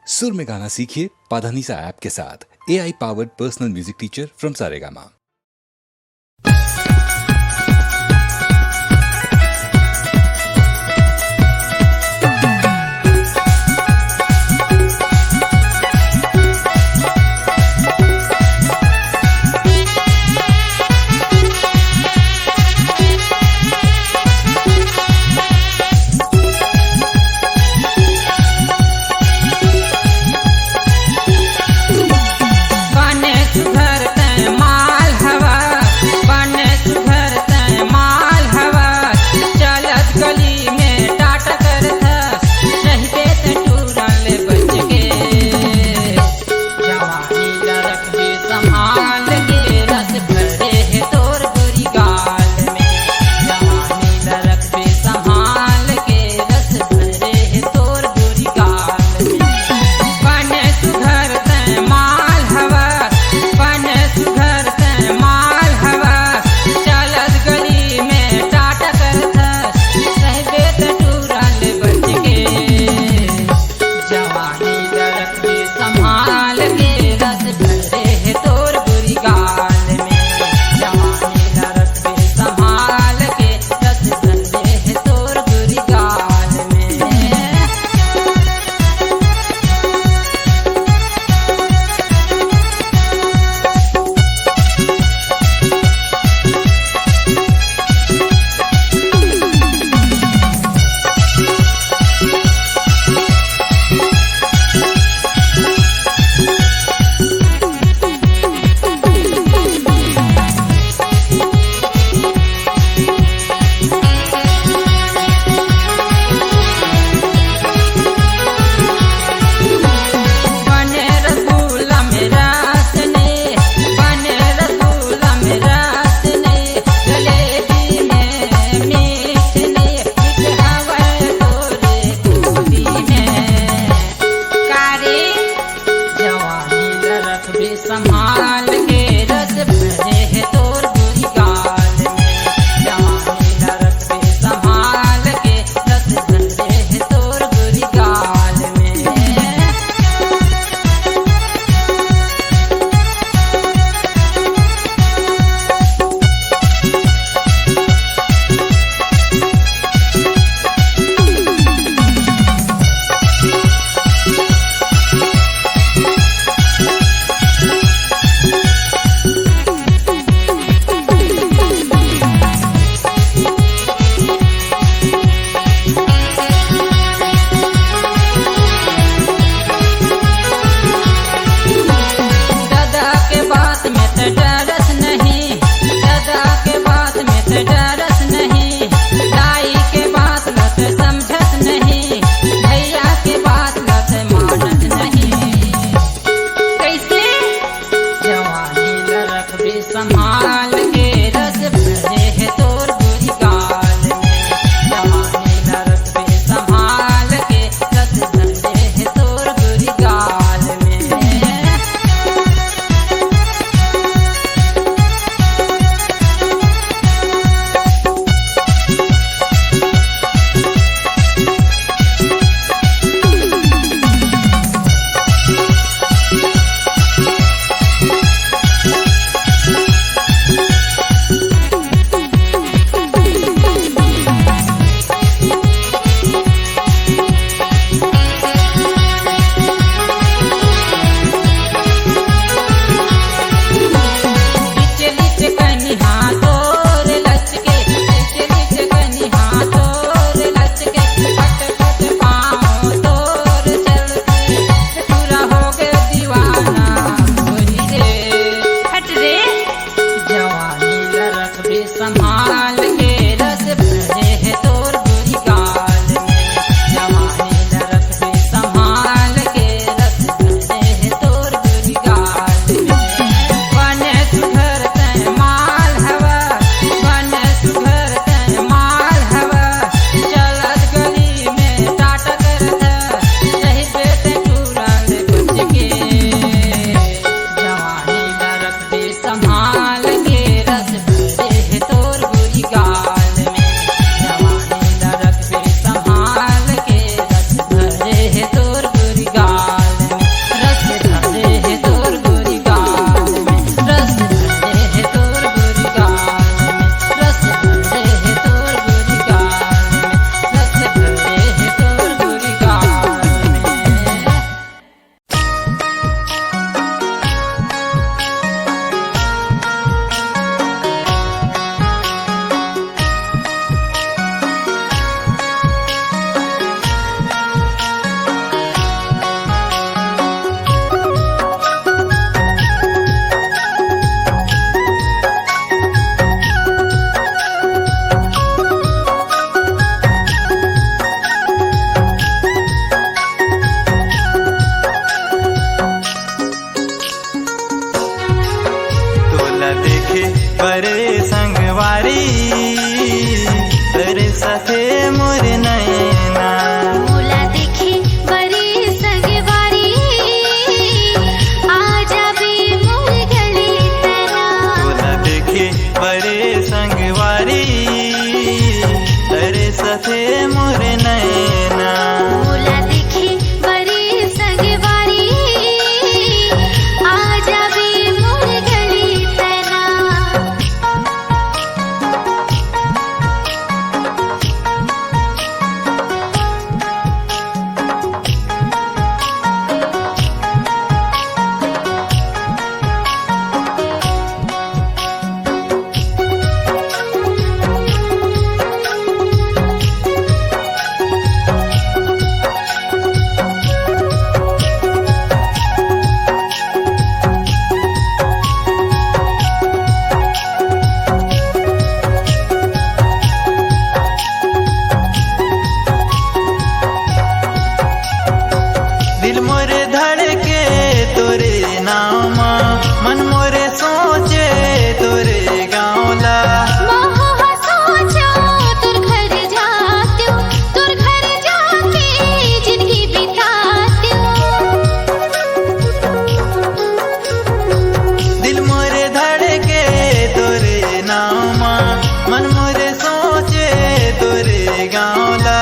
सुर में गाना सीखिए पाधानीसा ऐप के साथ। AI powered personal music teacher from Saregama. घर ते माल मोरे धड़के तोरे नाम मन मोरे सोचे तोरे गाँवला दिल मोरे धड़के तोरे नाम मन मोरे सोचे तोरे गाँवला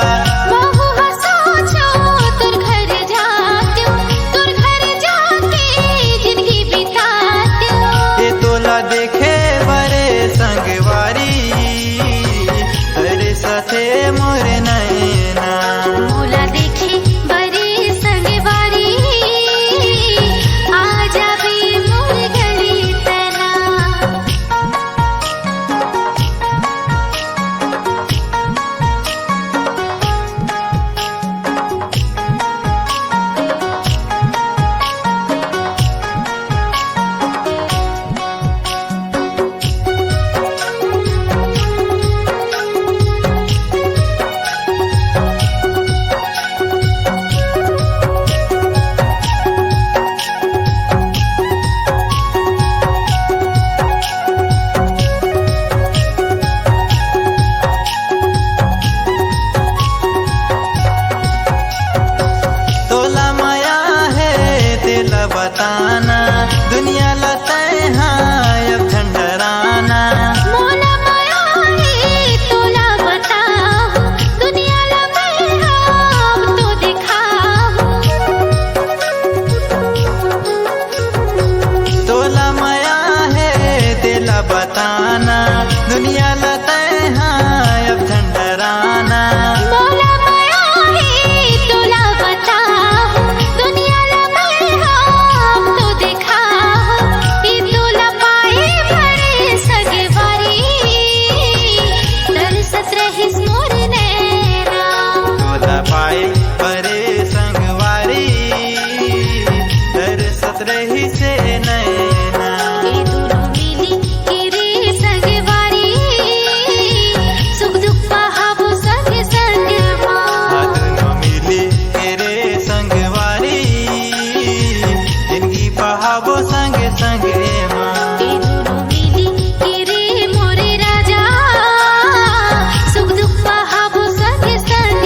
देखे बरे संगवारी तेरे साथे मोरे नैना मोला देखे बरे संगवारी आ जाबे मोर गली तना बताना दुनिया लताए हाँ अब झंडराना मोला माया है तोला बताओ दुनिया लताए हाँ तो दिखाओ तोला माया है तेला बताना दुनिया लताए हाँ अब झंडराना पाए परे संगवारी दरसत रही से नैना दोनों मिली रे संगवारी सुख दुख पहाबो संग संग दोनों मिली रे संगवारी जिंदगी पहाबो संग संग दोनों मिली रे मोरे राजा सुख दुख पहाबो संग संग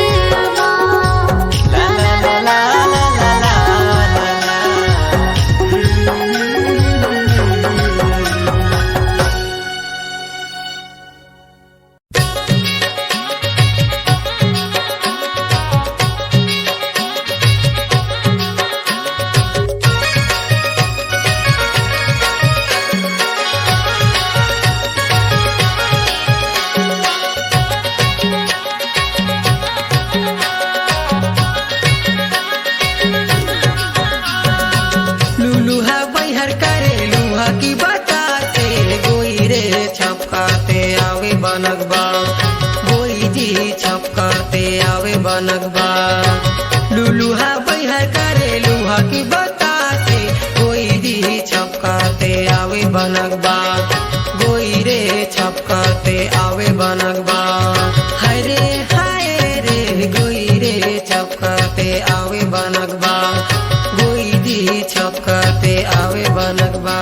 बनगबा गोई जी छपकाते आवे बनगबा लुलुहा बैहा करे लुहा की बताते गोई जी छपकाते आवे बनगबा गोई रे छपकाते आवे बनगबा हाय रे गोई रे छपकाते आवे बनगबा गोई जी छपकाते आवे बनगबा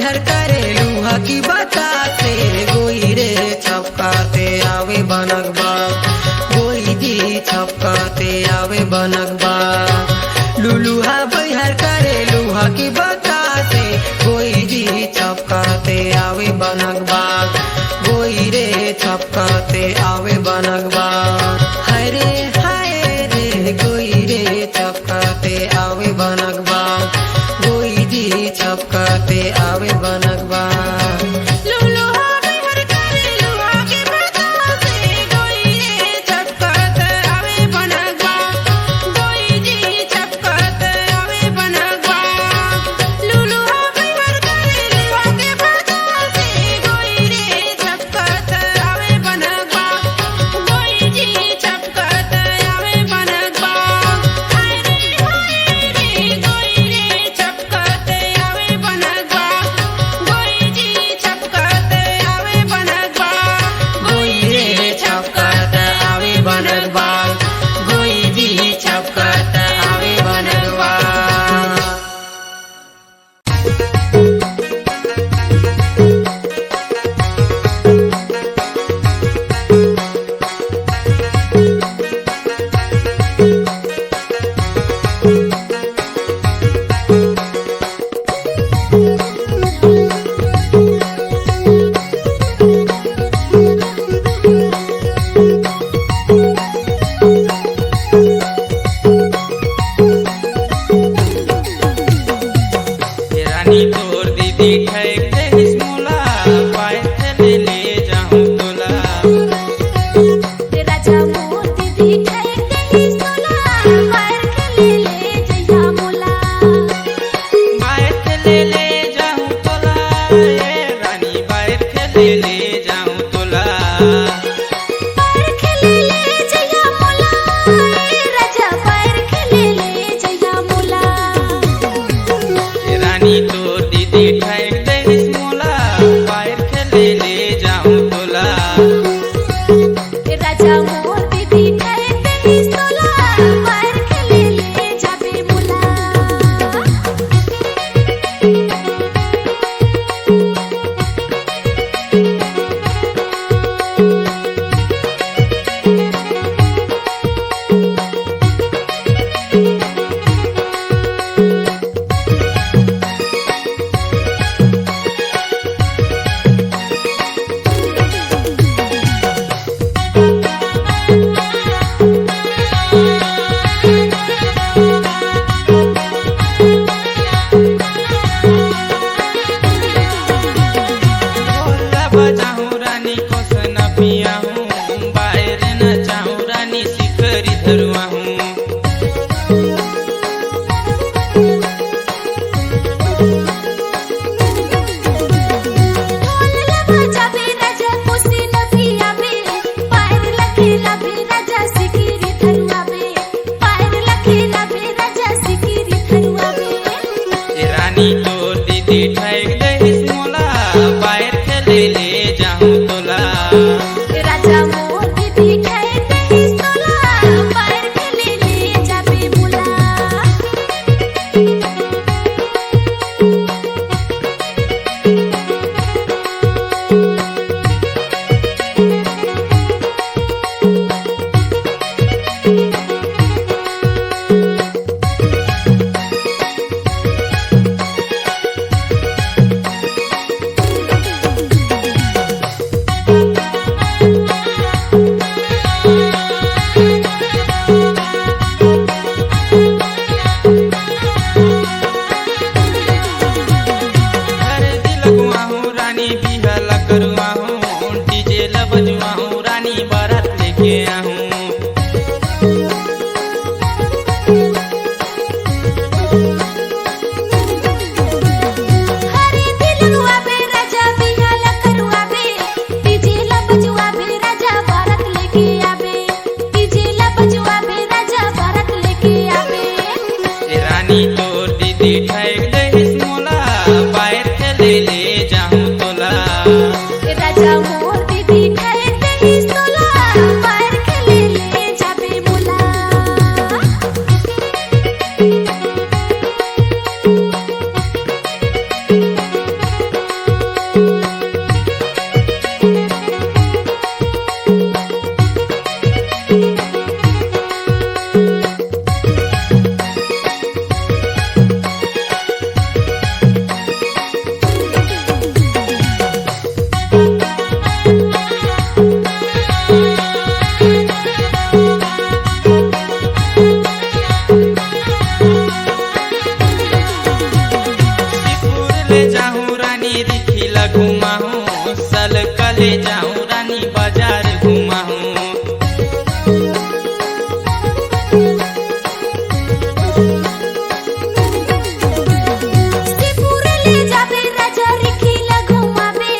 बैहर करे लूहा की बताते गोई रे छपकाते आवे बनगबा गोई जी छपकाते आवे बनगबा लुलुहा बैहर करे लूहा की बताते गोई जी छपकाते आवे बनगबा गोई रे छपकाते आवे बनगबा हाय रे गोई रे छपकाते आवे बनगबा गोई जी छपकाते आवे बनगबा लुलुहा बैहर करे लुहा की बताते गोई रे छपकाते आवे बनगबा गोई जी छपकाते आवे बनगबा लुलुहा बैहर करे लुहा की बताते गोई रे छपकाते आवे बनगबा गोई जी छपकाते आवे बनगबा हाय रे गोई रे छपकाते आवे बनगबा गोई जी छपकाते आवे बनगबा गोई रे छपकाते आवे बनगबा गोई जी छपकाते आवे बनगबा रानी तोर दीदी ठैक देहिस मोला पाए ले ले जाऊं तोला राजा मोर दीदी ठैक देहिस तोला पैर खेले ले जइया मोला पाए ले ले जाऊं तोला ए रानी पाए ले ले जाऊं तोला पैर खेले ले जइया मोला राजा पैर खेले ले जइया मोला रानी तोर दीदी ठैक देहिस मोला पाए ले ले जाऊं तोला राजा मोर दीदी ठैक देहिस तोला पैर खेले ले जाबे मोला ढोला बजाऊं रानी को सना पिया हूँ बाहर न जाऊं रानी सिकरी धरुआ हूँ ढोलला बजाबे राजा खुशी नभियाबे पैर लखेलाबे राजा सिकिरी धरुआबे पैर लखेलाबे राजा सिकिरी धरुआबे रानी तोर दीदी ठैक देहिस मोला बाहर खेले ले जाऊं तोला राजा मोर दीदी ठैक देहिस तोला पैर खेले ले जाबे मोला ले जाऊं रानी बाजार घुमाऊं। त्रिपुरा ले जाबे राजा रिखिला घुमाबे,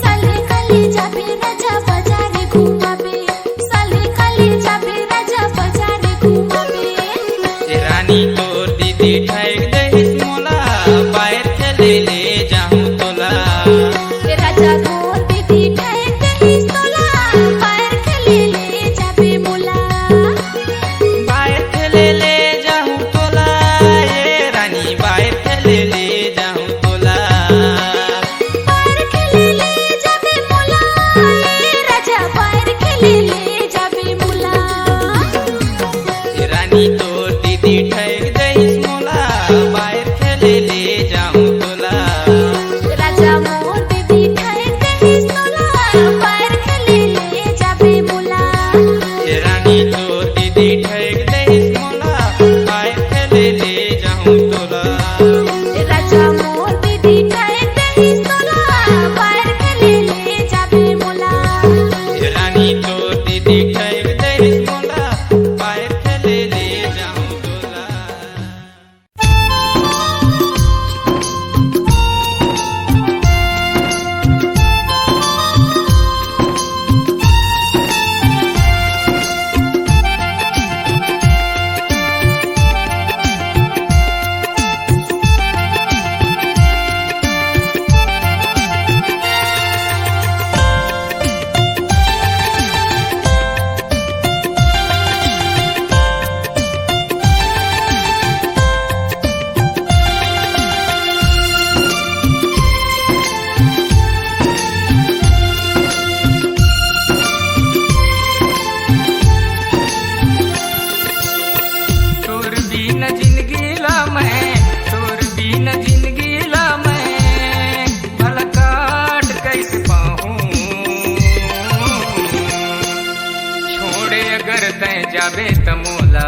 साले काले जाबे राजा बाजार घुमाबे, साले काले जाबे राजा बाजार घुमाबे। ए रानी तोर दीदी ठैक दहिस मोला, बाहर खेले ले जाऊं तोला। ए राजा तोर दीदी ठहर दहिस तोला, बाहर खेले ले जाबे मोला। बाहर खेले ले जाऊं तोला, ए रानी बाहर खेले ले जाऊं तोला। बाहर खेले ले जाबे मोला, ए राजा बाहर खेले ले जाबे मोला। ए रानी तोर दीदी ठैक दहिस मोला, बाहर खेले ले जाऊं तोला। राजा मोर दीदी ठहर दहिस तोला, बाहर खेले ले जाबे मोला। ए रानी तोर दीदी ठैक दहिस मोला, बाहर खेले ले जाऊं तोला। राजा मोर दीदी ठहर दहिस तोला, बाहर खेले ले जाबे मोला। ए रानी तोर दीदी ठैक दहिस मोला, बाहर खेले ले जाऊं तोला। तोर बिन जिंदगी ला मैं, तोर बिन जिंदगी ला मैं, भला काट कैसे पाऊं। छोड़े अगर तै जाबे त मोला,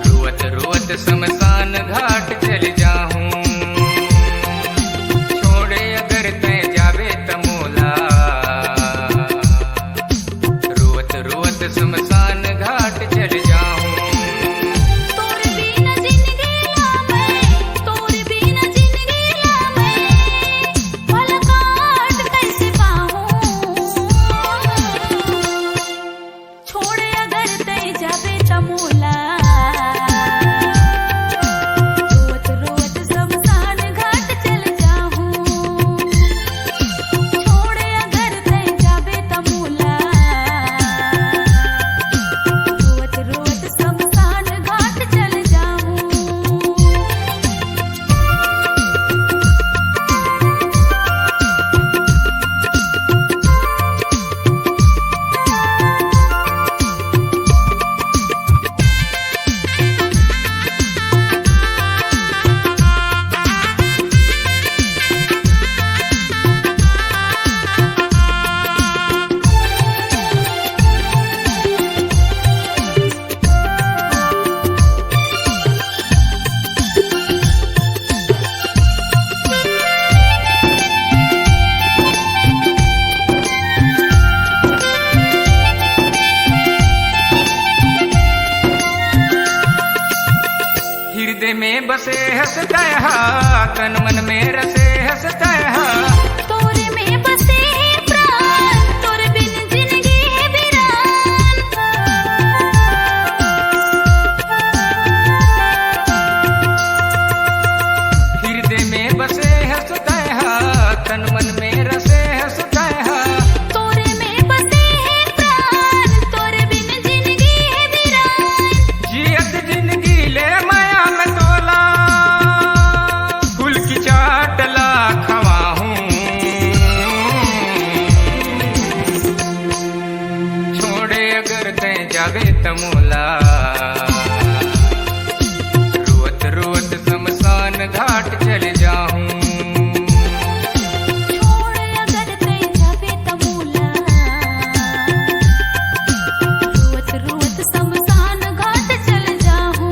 रोवत रोवत शमशान घाट चल जाऊं। छोड़े अगर तै जाबे त मोला, रोवत रोवत शमशान घाट चल जाऊं। तोर बिना जिंदगी ला मैं, तोर बिना जिंदगी ला मैं, भला काट कैसे पाऊं। छोड़े अगर तै जाबे त मोला, रोवत रोवत शमशान घाट चल जाऊं। छोड़े अगर तै जाबे त मोला, रोवत रोवत शमशान घाट चल जाऊं। हृदय में बसे हंसता है, तन मन में रसे हंसता है। तोरे में बसे प्राण, तोरे बिन जिंदगी है वीरान। हृदय में बसे हंसता है, तन मन में रसे हंसता है। तोरे में बसे प्राण, तोरे बिन जिंदगी है वीरान। जियत जिंदगी ले माया में तोला, कुल की चाटला खवाहूं। छोड़े अगर तै जाबे त मोला, रोवत रोवत शमशान घाट चल जाऊं। छोड़े अगर तै जाबे त मोला, रोवत रोवत शमशान घाट चल जाऊं।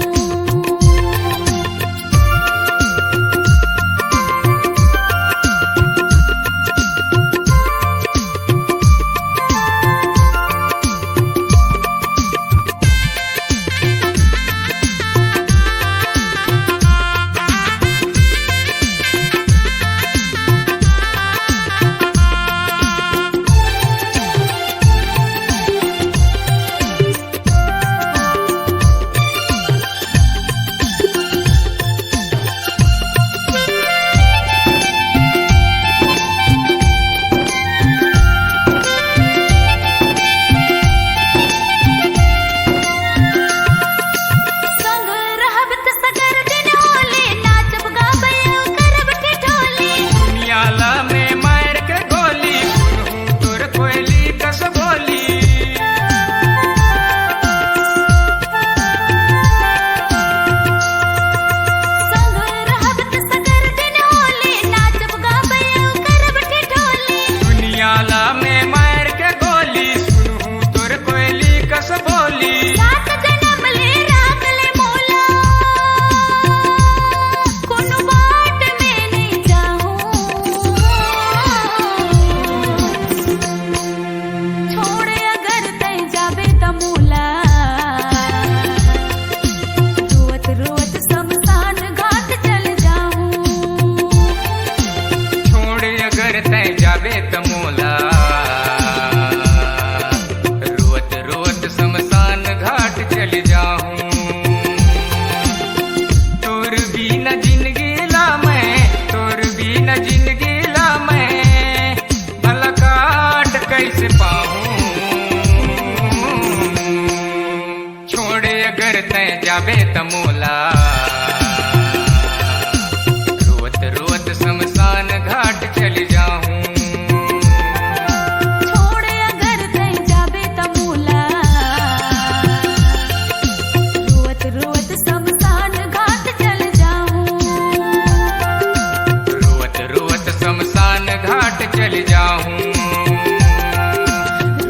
चल जाऊं।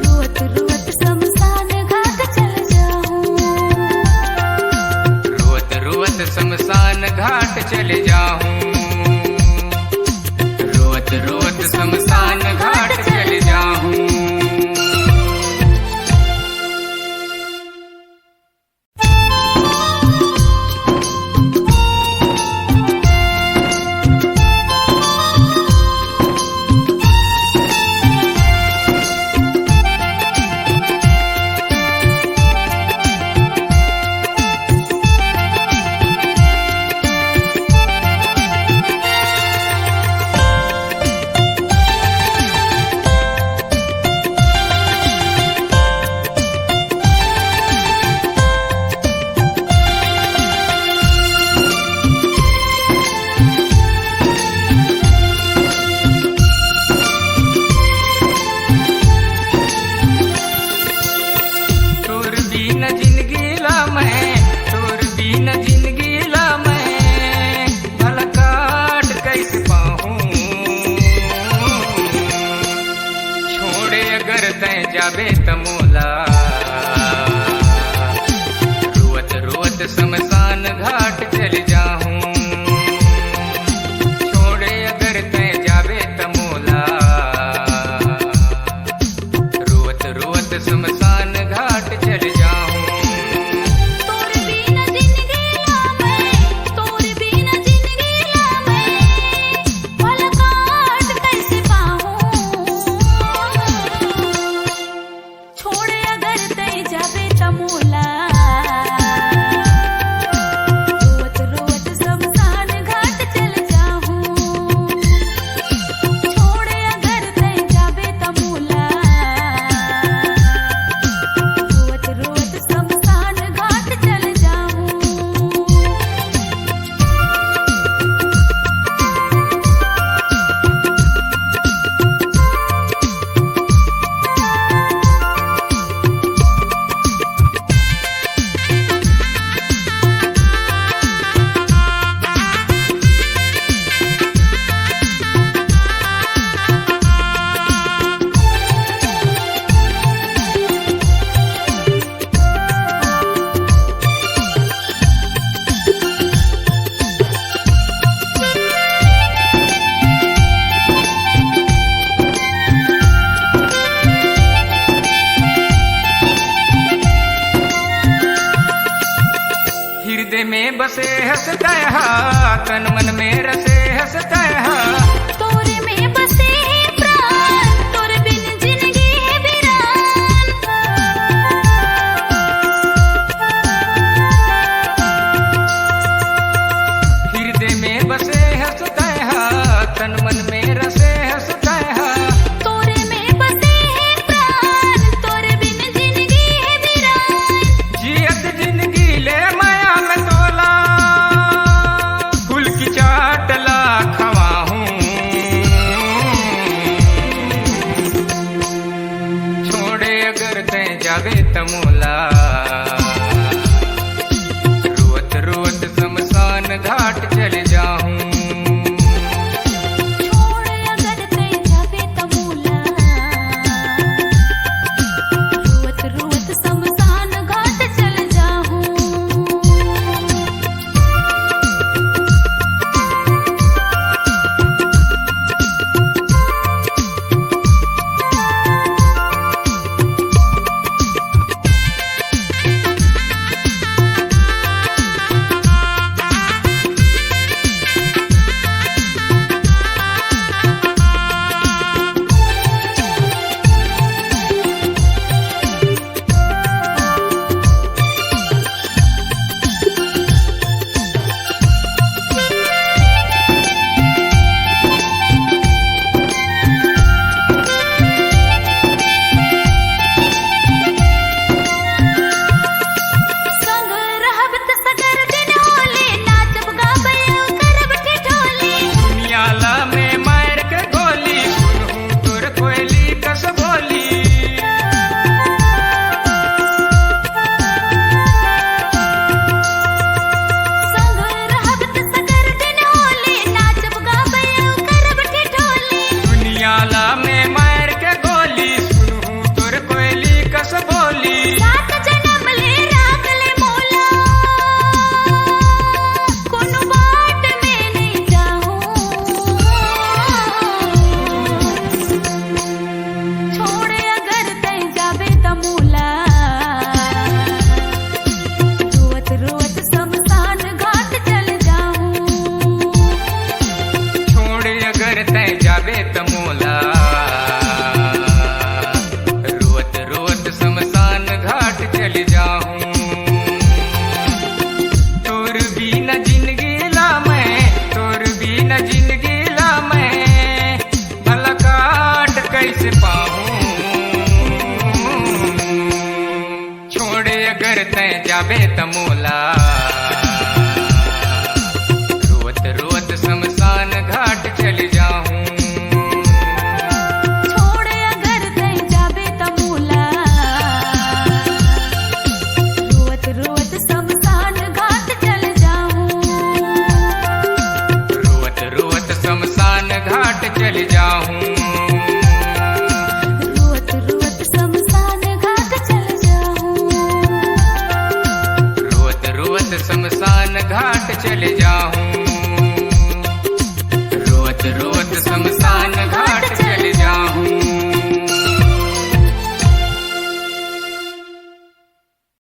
रोत रोत शमशान घाट चल जाऊं। रोत रोत शमशान घाट चल जाऊं। रोत रोत शमशान घाट चल जाऊं। जाबे तमोला रोत रोत शमशान घाट चल जाऊं। छोड़े अगर तय जाबे तमोला रोत रोत शमशान घाट चल जाऊं। तोर बिना जिंदगी लामै, तोर बिना जिंदगी लामै, पल काट कैसे पाऊं। छोड़े अगर तय जाबे तमोला रोत रोत शमशान घाट चल जाऊं। छोड़े अगर तय जाबे तमोला रोत रोत शमशान घाट चल जाऊं। हृदय में बसे हंसता तन मन में रसे हंसता। तोरे में बसे प्राण, तोरे बिन जिंदगी है वीरान। हृदय में बसे हंसता तन मन में रसे हंसता। तोरे में बसे प्राण, तोरे बिन जिंदगी है वीरान। जियत जिंदगी ले माया में तोला कुल की चाटला खवाहूं। छोड़े अगर तय जावे तमोला रोत रोत शमशान घाट चल जाऊं। छोड़े अगर तय जाबे तमोला रोत रोत शमशान घाट चल जाऊं। जाबे तमोला रोत रोत शमशान घाट चल जाऊं छोड़े अगर कहीं जाबे तमोला रोत रोत शमशान घाट चल जाऊं रोत रोत शमशान घाट चल